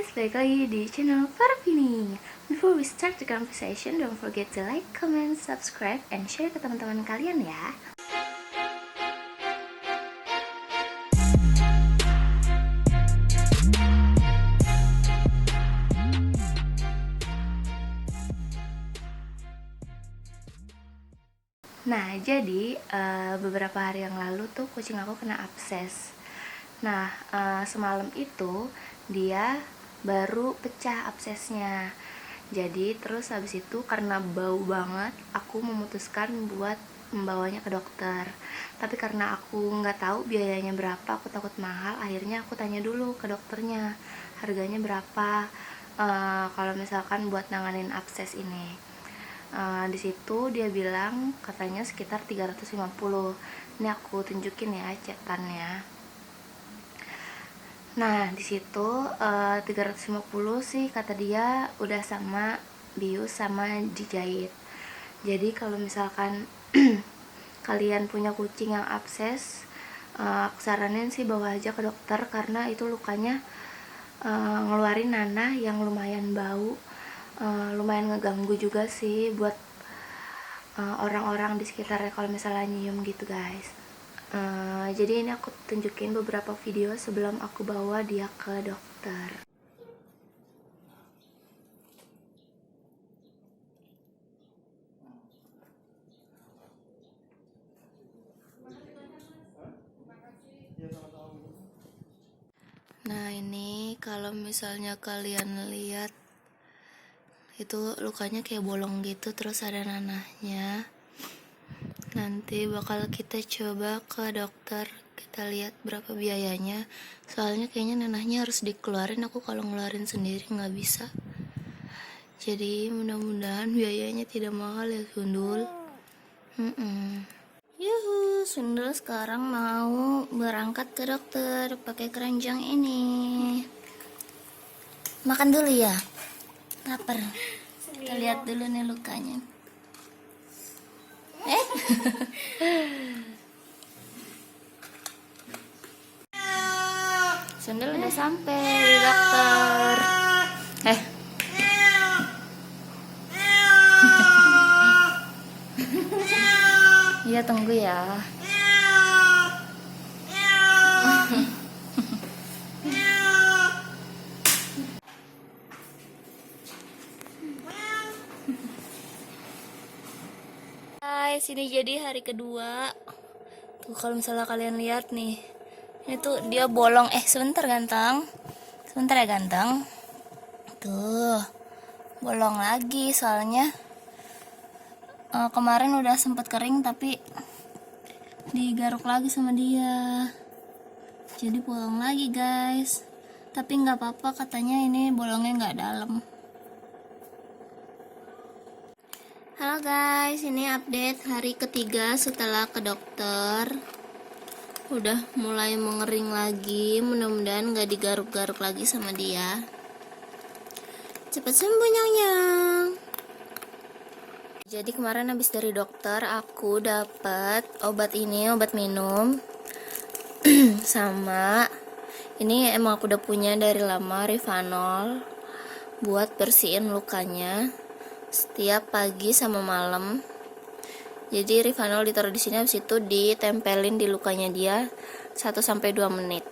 guys, balik lagi di channel Farvini. Before we start the conversation, don't forget to like, comment, subscribe, and share ke teman-teman kalian ya. Nah, jadi beberapa hari yang lalu tuh kucing aku kena abses. Nah, semalam itu dia baru pecah absesnya. Jadi terus habis itu karena bau banget, aku memutuskan buat membawanya ke dokter. Tapi karena aku nggak tahu biayanya berapa, aku takut mahal, akhirnya aku tanya dulu ke dokternya harganya berapa kalau misalkan buat nanganin abses ini. Di situ dia bilang katanya sekitar 350. Ini aku tunjukin ya cetannya. Nah, di situ 350 sih kata dia udah sama bius sama dijahit. Jadi kalau misalkan kalian punya kucing yang abses, aku saranin sih bawa aja ke dokter karena itu lukanya ngeluarin nanah yang lumayan bau. Lumayan ngeganggu juga sih buat orang-orang di sekitarnya kalau misalnya nyium gitu guys. Jadi ini aku tunjukin beberapa video sebelum aku bawa dia ke dokter. Nah, ini kalau misalnya kalian lihat itu lukanya kayak bolong gitu, terus ada nanahnya. Nanti bakal kita coba ke dokter, kita lihat berapa biayanya. Soalnya kayaknya nanahnya harus dikeluarin, aku kalau ngeluarin sendiri nggak bisa. Jadi mudah-mudahan biayanya tidak mahal ya Sundul. Yuhu, Sundul sekarang mau berangkat ke dokter pakai keranjang ini. Makan dulu ya, lapar. Kita lihat dulu nih lukanya. Sundul udah sampai di dokter. Iya, tunggu ya. Guys, ini jadi hari kedua. Tuh kalau misalnya kalian lihat nih, ini tuh dia bolong. Sebentar ganteng. Sebentar ya ganteng. Tuh, bolong lagi soalnya kemarin udah sempet kering tapi digaruk lagi sama dia. Jadi bolong lagi guys. Tapi nggak apa-apa, katanya ini bolongnya nggak dalam. Halo guys, ini update hari ketiga setelah ke dokter. Udah mulai mengering lagi, mudah-mudahan nggak digaruk-garuk lagi sama dia. Cepat sembuh nyang-nyang. Jadi kemarin habis dari dokter aku dapat obat ini, obat minum. Sama ini emang aku udah punya dari lama, Rivanol, buat bersihin lukanya setiap pagi sama malam. Jadi Rivanol ditaruh di sini, habis itu ditempelin di lukanya dia 1-2 menit.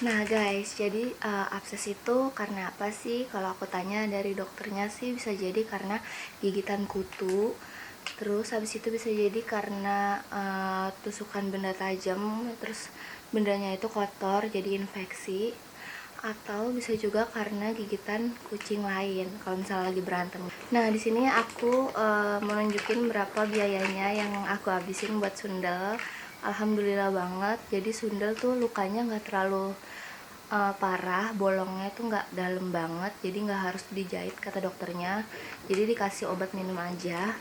Nah guys, jadi abses itu karena apa sih? Kalau aku tanya dari dokternya sih bisa jadi karena gigitan kutu. Terus habis itu bisa jadi karena tusukan benda tajam, terus bendanya itu kotor jadi infeksi. Atau bisa juga karena gigitan kucing lain kalau misalnya lagi berantem. Nah di sini aku mau nunjukin berapa biayanya yang aku habisin buat Sundel. Alhamdulillah banget. Jadi Sundel tuh lukanya nggak terlalu parah, bolongnya tuh nggak dalam banget, jadi nggak harus dijahit kata dokternya. Jadi dikasih obat minum aja.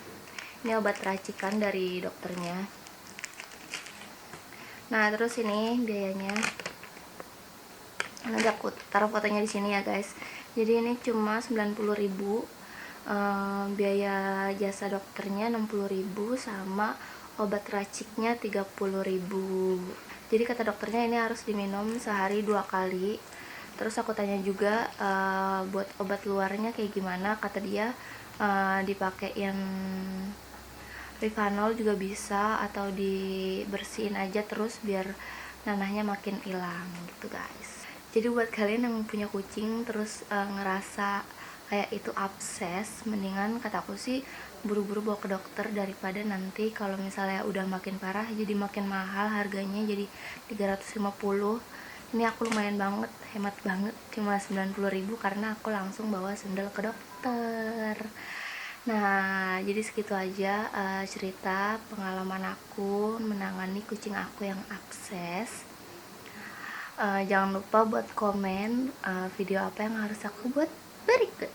Ini obat racikan dari dokternya. Nah terus ini biayanya Nanti aku taruh fotonya di sini ya guys. Jadi ini cuma 90.000, biaya jasa dokternya 60.000, sama obat raciknya 30.000. Jadi kata dokternya ini harus diminum sehari 2 kali. Terus aku tanya juga buat obat luarnya kayak gimana. Kata dia dipakein Rivanol juga bisa, atau dibersihin aja terus biar nanahnya makin hilang gitu guys. Jadi buat kalian yang punya kucing terus ngerasa kayak itu abses, mendingan kataku sih buru-buru bawa ke dokter daripada nanti kalau misalnya udah makin parah jadi makin mahal harganya, jadi 350. Ini aku lumayan banget, hemat banget, cuma 90.000 karena aku langsung bawa sendal ke dokter. Nah, jadi segitu aja cerita pengalaman aku menangani kucing aku yang abses. Jangan lupa buat komen video apa yang harus aku buat berikut.